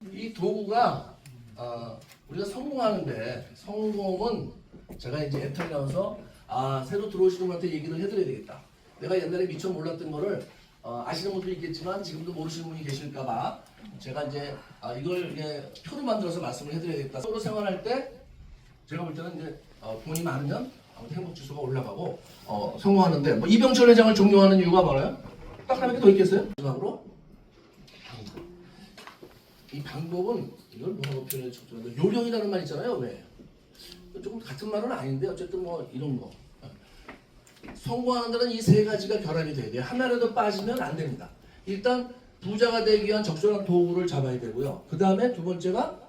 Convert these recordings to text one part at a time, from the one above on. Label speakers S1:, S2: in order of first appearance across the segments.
S1: 이 도구가 우리가 성공하는데 성공은 제가 이제 애터미 나와서 새로 들어오시는 분한테 얘기를 해드려야 되겠다. 내가 옛날에 미처 몰랐던 거를 아시는 분도 있겠지만 지금도 모르시는 분이 계실까봐 제가 이제 이걸 이제 표로 만들어서 말씀을 해드려야겠다. 서로 생활할 때 제가 볼 때는 이제 돈이 많으면 아무튼 행복 지수가 올라가고 성공하는데 뭐 이병철 회장을 존경하는 이유가 뭐예요? 딱 하나 더 있겠어요? 마지막으로 이 방법은 이걸 뭐라고 표현해 줬죠? 요령이라는 말 있잖아요. 왜? 조금 같은 말은 아닌데 어쨌든 뭐 이런 거. 성공하는 데는 이 세 가지가 결합이 돼야 돼요. 하나라도 빠지면 안 됩니다. 일단 부자가 되기 위한 적절한 도구를 잡아야 되고요. 그 다음에 두 번째가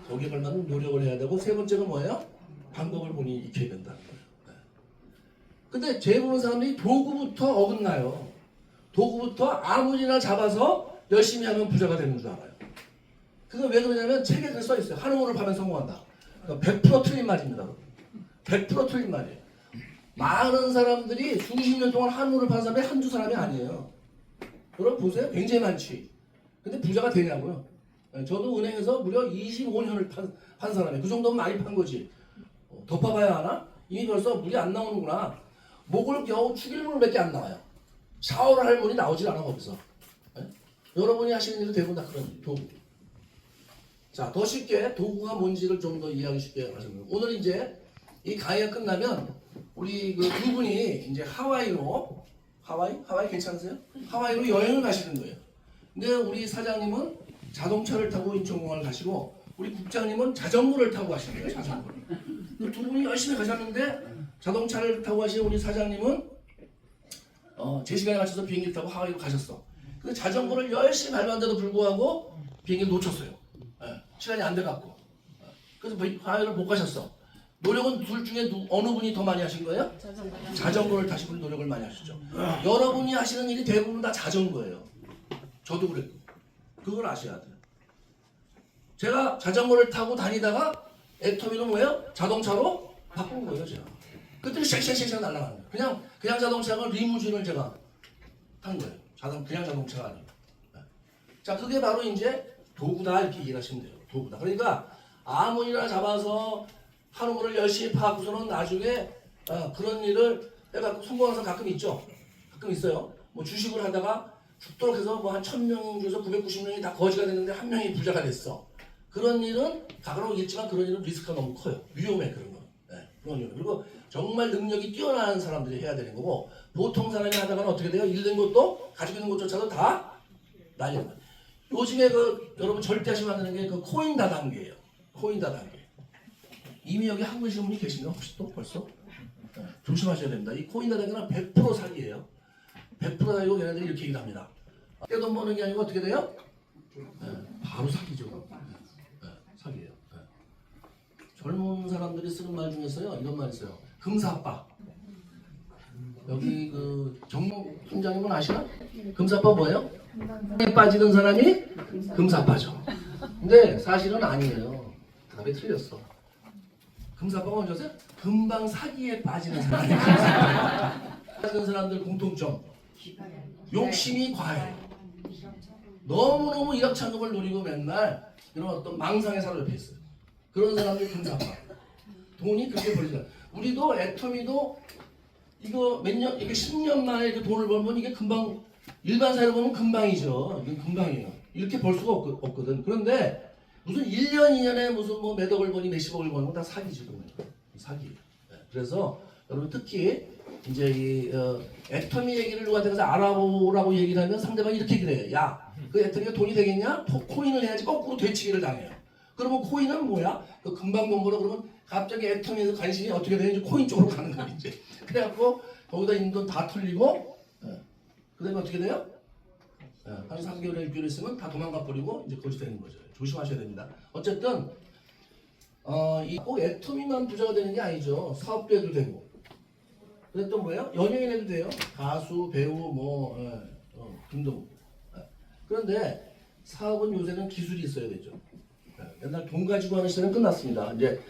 S1: 거기에 걸맞는 노력을 해야 되고 세 번째가 뭐예요? 방법을 본인이 익혀야 된다는 거예요. 근데 대부분 사람들이 도구부터 어긋나요. 도구부터 아무리나 잡아서 열심히 하면 부자가 되는 줄 알아요. 그거 왜 그러냐면 책에 그렇게 써 있어요. 한우물을 파면 성공한다. 100% 틀린 말입니다. 100% 틀린 말이에요. 많은 사람들이 수십 년 동안 한우를 판 사람이 한두 사람이 아니에요. 여러분 보세요. 굉장히 많지. 근데 부자가 되냐고요. 저도 은행에서 무려 25년을 판 사람이에요. 그 정도면 많이 판 거지. 더 파봐야 하나? 이미 벌써 물이 안 나오는구나. 목을 겨우 축일 물밖에 안 나와요. 샤워를 할 물이 나오질 않아 거기서. 여러분이 하시는 일도 대부분 다 그런 도구. 자, 더 쉽게 도구가 뭔지를 좀 더 이해하기 쉽게 하시면 오늘 이제 이 강의가 끝나면 우리 그 두 분이 이제 하와이로 하와이 괜찮으세요? 하와이로 여행을 가시는 거예요. 근데 우리 사장님은 자동차를 타고 인천공항을 가시고 우리 국장님은 자전거를 타고 가시는 거예요. 자전거를. 두 분이 열심히 가셨는데 자동차를 타고 가신 우리 사장님은 제 시간에 맞춰서 비행기 타고 하와이로 가셨어. 그 자전거를 열심히 밟았는데도 불구하고 비행기를 놓쳤어요. 시간이 안 돼갖고. 그래서 하와이를 못 가셨어. 노력은 둘 중에 어느 분이 더 많이 하신 거예요? 자전거를 타신 분이 노력을 많이 하시죠. 여러분이 하시는 일이 대부분 다 자전거예요. 저도 그랬고. 그걸 아셔야 돼요. 제가 자전거를 타고 다니다가 애터미는 뭐예요? 자동차로 바꾼 거예요, 제가. 그때는 샥샥샥샥 날아가는 거예요. 그냥 자동차가 리무진을 제가 탄 거예요. 그냥 자동차가 아니에요. 자, 그게 바로 이제 도구다 이렇게 이해하시면 돼요. 도구다. 그러니까 아무리나 잡아서 한우물을 열심히 파고서는 나중에 그런 일을 해갖고 성공하는 사람 가끔 있죠. 가끔 있어요. 뭐 주식을 하다가 죽도록 해서 뭐 한 1000명 중에서 990명이 다 거지가 됐는데 한 명이 부자가 됐어. 그런 일은 가끔이겠지만 그런 일은 리스크가 너무 커요. 위험해 그런 거. 네, 그런 위험. 그리고 정말 능력이 뛰어난 사람들이 해야 되는 거고 보통 사람이 하다가는 어떻게 돼요? 잃는 것도 가지고 있는 것조차도 다 날리는 거예요. 요즘에 여러분 절대 하시면 안 되는 게 그 코인 다단계예요. 코인 다단계. 이미 여기 하고 계시는 분이 계신가 혹시 또 벌써? 네, 조심하셔야 됩니다. 이 코인 다단계는 100% 사기예요. 100% 사기고 얘네들이 이렇게 얘기를 합니다. 떼돈 버는 게 아니고 어떻게 돼요? 네, 바로 사기죠. 네, 사기예요. 네. 젊은 사람들이 쓰는 말 중에서요 이런 말 있어요. 금사빠. 여기 그 정모 총장님은 아시나? 금사빠 뭐예요? 빠지는 사람이 금사빠죠. 근데 사실은 아니에요. 답이 틀렸어. 금사빠가 뭔지 아세요? 금방 사기에 빠지는 사람이 빠지는 사람들 공통점 욕심이 과해요. 너무너무 일확천금을 노리고 맨날 이런 어떤 망상에 사로잡혀 있어요. 그런 사람들이 금사빠. 돈이 그렇게 벌리잖아요. 우리도 애터미도 이거 몇 년, 이게 10년 만에 이렇게 돈을 벌면 이게 금방 일반 사회로 보면 금방이죠. 이건 금방이에요. 이렇게 벌 수가 없거든. 그런데 무슨 1년, 2년에 무슨 뭐 몇 억을 버니 몇십억을 버는 건 다 사기죠. 사기. 네. 그래서 여러분 특히 이제 이 애터미 얘기를 누구한테 가서 알아보라고 얘기를 하면 상대방이 이렇게 얘기를 해요. 야, 그 애터미가 돈이 되겠냐? 코인을 해야지 거꾸로 되치기를 당해요. 그러면 코인은 뭐야? 그 금방 돈 벌어 그러면 갑자기 애터미에서 관심이 어떻게 되는지 코인 쪽으로 가는 거야 이제. 그래갖고 거기다 있는 돈 다 털리고 그 다음에 어떻게 돼요? 한 3개월, 6개월 있으면 다 도망가 버리고 이제 거지 되는 거죠. 조심하셔야 됩니다. 어쨌든 꼭 애터미만 부자가 되는 게 아니죠. 사업도 해도 되고. 근데 또 뭐예요? 연예인 해도 돼요. 가수, 배우, 뭐 등등. 그런데 사업은 요새는 기술이 있어야 되죠. 옛날 돈 가지고 하는 시대는 끝났습니다. 이제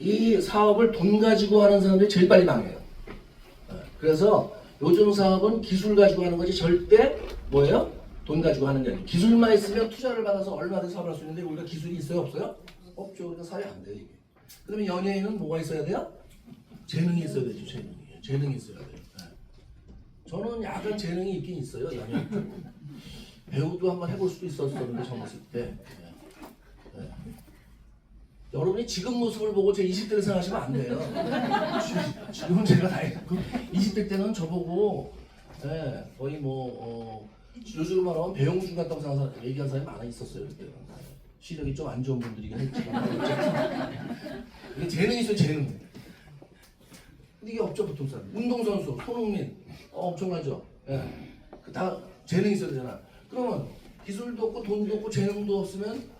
S1: 이 사업을 돈 가지고 하는 사람들이 제일 빨리 망해요. 그래서 요즘 사업은 기술 가지고 하는 거지 절대 뭐예요? 돈 가지고 하는 게 아니고 기술만 있으면 투자를 받아서 얼마든지 사업할 수 있는데 우리가 기술이 있어요 없어요? 없죠. 그러니까 사회 안 돼요 이게. 그러면 연예인은 뭐가 있어야 돼요? 재능이 있어야 되죠. 재능이 있어야 돼요. 네. 저는 약간 재능이 있긴 있어요. 연예인. 배우도 한번 해볼 수도 있었는데 젊었을 때. 네. 네. 여러분이 지금 모습을 보고 제 20대를 생각하시면 안 돼요. 지금은 제가 나이 20대 때는 저보고 네, 거의 요즘 말하면 배용준 같다고 얘기한 사람이 많아 있었어요. 그때는. 시력이 좀 안 좋은 분들이긴 했지만 이게 재능이 있어요. 재능. 근데 이게 없죠 보통 사람. 운동선수 손흥민 엄청나죠. 예. 다 재능이 있어야 되잖아. 그러면 기술도 없고 돈도 없고 재능도 없으면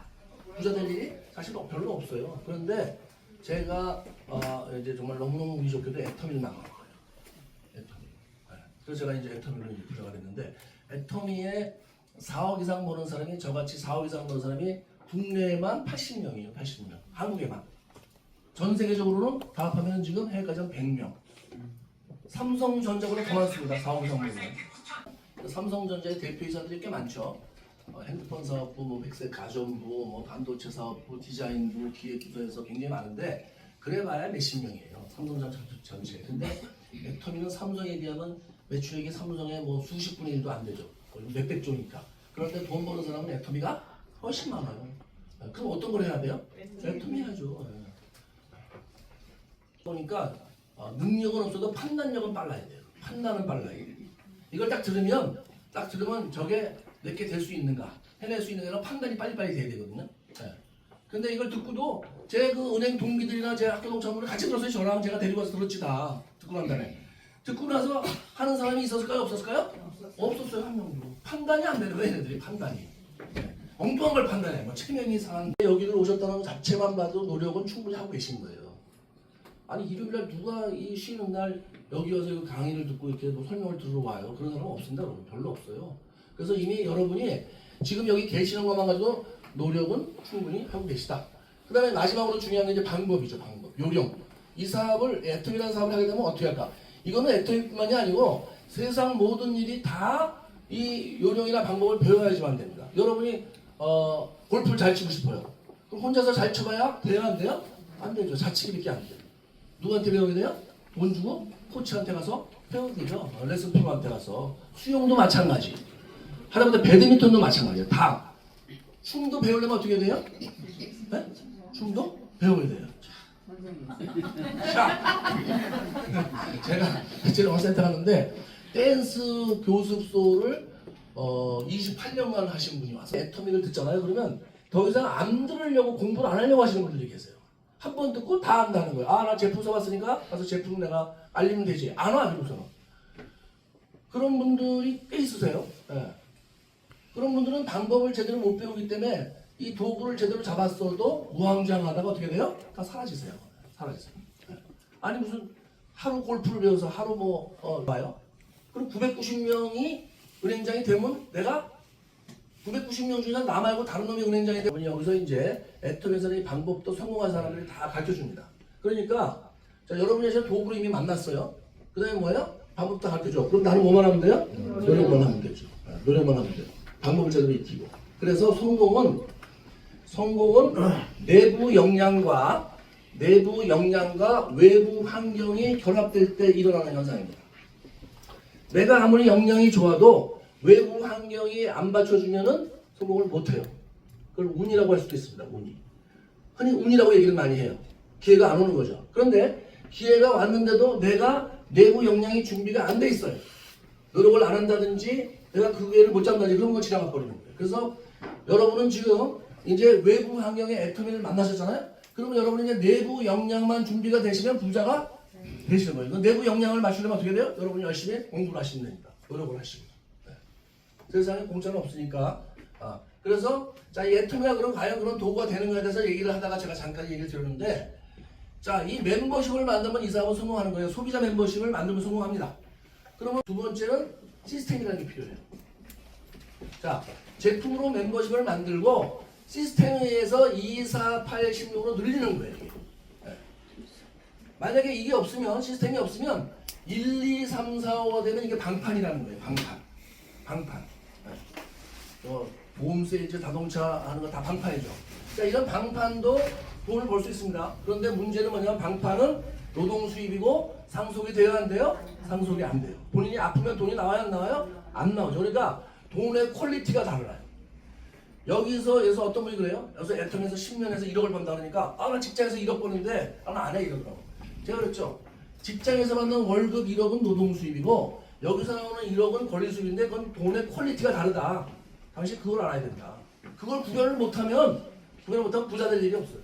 S1: 부자 될 일이 사실 별로 없어요. 그런데 제가 이제 정말 너무너무 운이 좋게도 애터미를 나간 거예요. 애터미. 네. 그래서 제가 이제 애터미로 부자가 됐는데 애터미에 4억 이상 버는 사람이 저같이 4억 이상 버는 사람이 국내에만 80명이에요. 80명. 한국에만. 전 세계적으로는 다 합하면 지금 해외까지 한 100명. 삼성전자보다 더 많습니다. 4억 이상 버는 사람. 삼성전자의 대표이사들이 꽤 많죠. 핸드폰 사업부, 백색 가전부, 반도체 사업부, 디자인부, 기획부서에서 굉장히 많은데 그래봐야 몇십 명이에요. 삼성전자 전체. 근데 애터미는 삼성에 비하면 매출액이 삼성의 수십 분의 1도 안 되죠. 몇백 조니까. 그런데 돈 버는 사람은 애터미가 훨씬 많아요. 그럼 어떤 걸 해야 돼요? 애터미 해야죠. 그러니까 능력은 없어도 판단력은 빨라야 돼요. 판단은 빨라야 돼요. 이걸 딱 들으면 저게 내게 될 수 있는가, 해낼 수 있는가 판단이 빨리빨리 돼야 되거든요. 네. 근데 이걸 듣고도 제 그 은행 동기들이나 제 학교 동창들을 같이 들었어요. 저랑 제가 데리고 와서 들었지 다. 듣고 난 다음에. 듣고 나서 하는 사람이 있었을까요? 없었을까요? 없었어요. 한 명도. 판단이 안 되는 거예요. 얘네들이 판단이. 네. 엉뚱한 걸 판단해. 체면이 상한 여기를 오셨다는 것 자체만 봐도 노력은 충분히 하고 계신 거예요. 아니 일요일날 누가 이 쉬는 날 여기 와서 강의를 듣고 이렇게 설명을 들으러 와요. 그런 사람은 없습니다. 여러분. 별로 없어요. 그래서 이미 여러분이 지금 여기 계시는 것만 가지고 노력은 충분히 하고 계시다. 그 다음에 마지막으로 중요한 게 이제 방법이죠. 방법. 요령. 이 사업을 애터미라는 사업을 하게 되면 어떻게 할까? 이거는 애터미뿐만이 아니고 세상 모든 일이 다 이 요령이나 방법을 배워야지만 됩니다. 여러분이 골프를 잘 치고 싶어요. 그럼 혼자서 잘 쳐봐야 돼요? 안 돼요? 안 되죠. 자치기밖에 안 돼요. 누구한테 배우게 돼요? 돈 주고 코치한테 가서 배우게 되죠. 레슨 프로한테 가서. 수영도 마찬가지. 하다못해 배드민턴도 마찬가지예요. 다. 춤도 배우려면 어떻게 돼요? 네? 춤도 배워야 돼요. 자, 제가 센터 하는데 댄스 교습소를 28년간 하신 분이 와서 애터미를 듣잖아요. 그러면 더 이상 안 들으려고 공부를 안 하려고 하시는 분들이 계세요. 한 번 듣고 다 안다는 거예요. 나 제품 써봤으니까 가서 제품 내가 알리면 되지. 안 와, 그러고서는. 그런 분들이 꽤 있으세요. 네. 그런 분들은 방법을 제대로 못 배우기 때문에 이 도구를 제대로 잡았어도 우왕좌왕하다가 어떻게 돼요? 다 사라지세요. 사라지세요. 네. 아니 무슨 하루 골프를 배워서 하루 와요? 그럼 990명이 은행장이 되면 내가 990명 중에 나 말고 다른 놈이 은행장이 되면 여기서 이제 애터미에서는 이 방법도 성공한 사람들이 다 가르쳐줍니다. 그러니까 자, 여러분이 이제 도구를 이미 만났어요. 그 다음에 뭐예요? 방법도 가르쳐줘. 그럼 나는 뭐만 하면 돼요? 노력만 하면 되죠. 노력만 하면 돼요. 방법을 제대로 익히고. 그래서 성공은 내부 역량과 외부 환경이 결합될 때 일어나는 현상입니다. 내가 아무리 역량이 좋아도 외부 환경이 안 받쳐주면은 성공을 못해요. 그걸 운이라고 할 수도 있습니다. 운이. 흔히 운이라고 얘기를 많이 해요. 기회가 안 오는 거죠. 그런데 기회가 왔는데도 내가 내부 역량이 준비가 안 돼 있어요. 노력을 안 한다든지 내가 그 기회를 못 잡는다든지 그런 거 지나가 버리는 거예요. 그래서 여러분은 지금 이제 외부 환경의 애터미를 만나셨잖아요. 그러면 여러분은 이제 내부 역량만 준비가 되시면 부자가 되시는 거예요. 내부 역량을 맞추려면 어떻게 돼요? 여러분이 열심히 공부를 하시면 됩니다. 노력을 하시고. 네. 세상에 공짜는 없으니까. 그래서 자, 이 애터미가 그럼 과연 그런 도구가 되는 거에 대해서 얘기를 하다가 제가 잠깐 얘기를 드렸는데 자, 이 멤버십을 만들면 이 사업은 성공하는 거예요. 소비자 멤버십을 만들면 성공합니다. 그러면 두 번째는 시스템이라는 게 필요해요. 자, 제품으로 멤버십을 만들고 시스템에 의해서 2, 4, 8, 16으로 늘리는 거예요. 네. 만약에 이게 없으면 시스템이 없으면 1, 2, 3, 4, 5가 되면 이게 방판이라는 거예요. 방판. 네. 보험세 이제 자동차 하는 거 다 방판이죠. 자, 이런 방판도 돈을 벌 수 있습니다. 그런데 문제는 뭐냐면 방판은 노동 수입이고 상속이 돼야 한대요? 상속이 안 돼요. 본인이 아프면 돈이 나와요, 안 나와요? 안 나오죠. 그러니까 돈의 퀄리티가 달라요. 여기서 어떤 분이 그래요? 여기서 애텀에서 10년에서 1억을 번다 그러니까 나 직장에서 1억 버는데 나는 안 해, 이러더라고. 제가 그랬죠. 직장에서 받는 월급 1억은 노동 수입이고 여기서 나오는 1억은 권리 수입인데 그건 돈의 퀄리티가 다르다. 당신 그걸 알아야 된다. 그걸 구별을 못하면 부자 될 일이 없어요.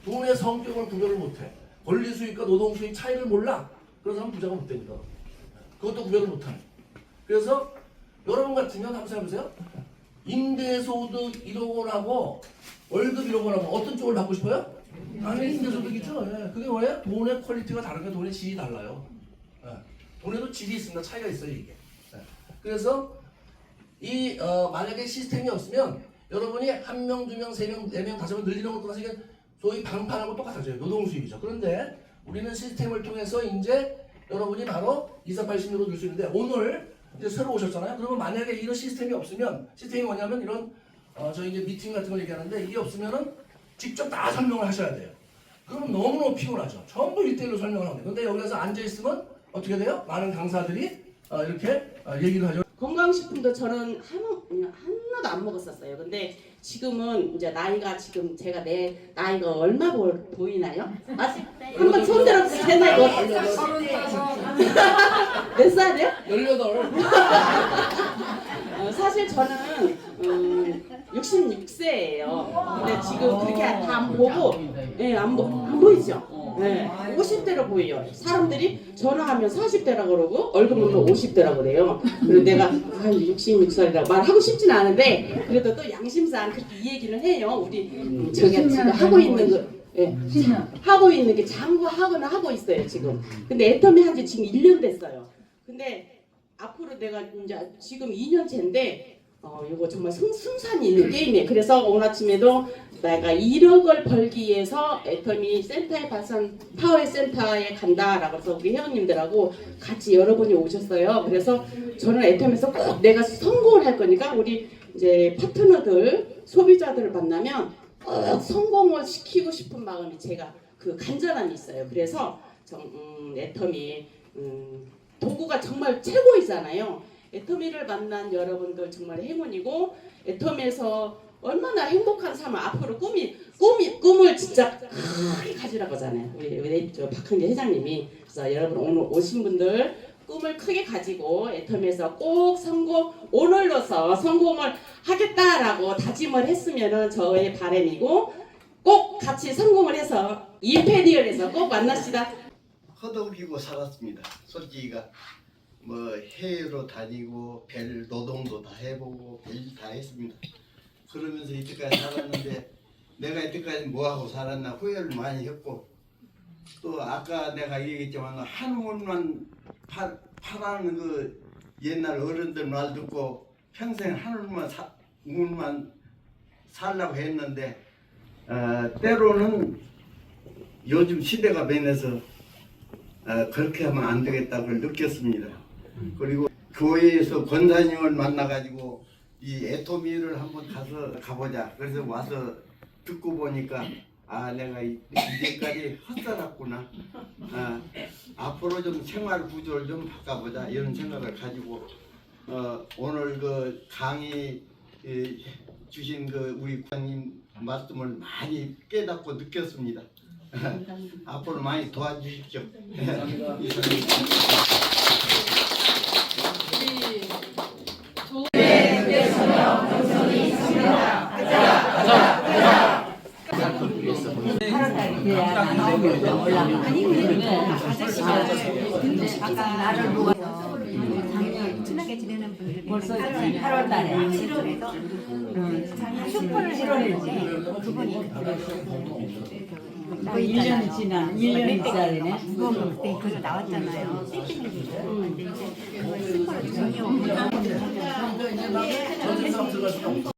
S1: 돈의 성격을 구별을 못해. 권리 수입과 노동 수입 차이를 몰라. 그런 사람은 부자가 못 됩니다. 그것도 구별을 못하네. 그래서 여러분 같으면 한번 생각해보세요. 임대소득 1억 원하고 월급 1억 원하고 어떤 쪽을 받고 싶어요? 당연히 임대소득이죠. 예. 그게 뭐예요? 돈의 퀄리티가 다르게 돈의 질이 달라요. 예. 돈에도 질이 있습니다. 차이가 있어요, 이게. 예. 그래서 만약에 시스템이 없으면 여러분이 1명, 2명, 3명, 4명, 5명 늘리는 것도 사실 소위 방판하고 똑같아져요. 노동 수입이죠. 그런데 우리는 시스템을 통해서 이제 여러분이 바로 2480으로 늘 수 있는데 오늘 이제 새로 오셨잖아요. 그러면 만약에 이런 시스템이 없으면 시스템이 뭐냐면 이런 저희 이제 미팅 같은 걸 얘기하는데 이게 없으면은 직접 다 설명을 하셔야 돼요. 그러면 너무너무 피곤하죠. 전부 1대1로 설명을 하는데 근데 여기서 앉아있으면 어떻게 돼요? 많은 강사들이 이렇게 얘기를 하죠.
S2: 건강식품도 저는 하나도 안 먹었었어요. 근데 지금은 이제 나이가 지금 제가 내 나이가 얼마 보이나요? 아직 한번 손 들어보세요. 제 나이가 몇 살이요?
S1: 18.
S2: 사실 저는 66세예요. 근데 지금 그렇게 다 안 보고, 안 보이죠? 50대로 보여요. 사람들이 전화하면 40대라고 그러고 얼굴은 또 50대라고 그래요. 그리고 내가 66살이라고 말하고 싶진 않은데 그래도 또 양심상 그렇게 이 얘기는 해요. 우리 저기 지금 하고 있는 거. 하고 있는 게 장구하거나 하고 있어요 지금. 근데 애터미 한지 지금 1년 됐어요. 근데 앞으로 내가 이제 지금 2년째인데 이거 정말 승산이 있는 게임이에요. 그래서 오늘 아침에도 내가 1억을 벌기 위해서 애터미 센터에 발산 파워의 센터에 간다라고 해서 우리 회원님들하고 같이 여러분이 오셨어요. 그래서 저는 애터미에서 꼭 내가 성공을 할 거니까 우리 이제 파트너들 소비자들을 만나면 꼭 성공을 시키고 싶은 마음이 제가 그 간절함이 있어요. 그래서 애터미 도구가 정말 최고이잖아요. 애터미를 만난 여러분들 정말 행운이고 애터미에서 얼마나 행복한 삶을 앞으로 꿈을 진짜 크게 가지라고 하잖아요. 우리 저 박흥재 회장님이. 그래서 여러분 오늘 오신 분들 꿈을 크게 가지고 애터미에서 꼭 오늘로서 성공을 하겠다라고 다짐을 했으면은 저의 바람이고 꼭 같이 성공을 해서 임페리얼에서 꼭 만납시다.
S3: 허덕이고 살았습니다. 솔직히가 뭐 해외로 다니고 별 노동도 다 해보고 별일 다 했습니다. 그러면서 이때까지 살았는데 내가 이때까지 뭐하고 살았나 후회를 많이 했고 또 아까 내가 얘기했지만 한우물만 파라는 그 옛날 어른들 말 듣고 평생 한우물만 살라고 했는데 때로는 요즘 시대가 변해서 그렇게 하면 안 되겠다고 느꼈습니다. 그리고 교회에서 권사님을 만나가지고 이 애터미를 한번 가보자. 그래서 와서 듣고 보니까 내가 이제까지 헛살았구나. 앞으로 좀 생활 구조를 좀 바꿔보자 이런 생각을 가지고 오늘 그 강의 주신 그 우리 국장님 말씀을 많이 깨닫고 느꼈습니다. 앞으로 많이 도와주십시오. 감사합니다.
S4: 나를 보고 친하게 지내는 분들이 벌써 8월 달에 7월에도 슈퍼를 7월에 그분이
S5: 1년이 지나 1년이 지나네.
S4: 그거 그때 그거 나왔잖아요. 근데 이제 슈퍼를 전혀
S1: 전세상 들어갈 수가 없어.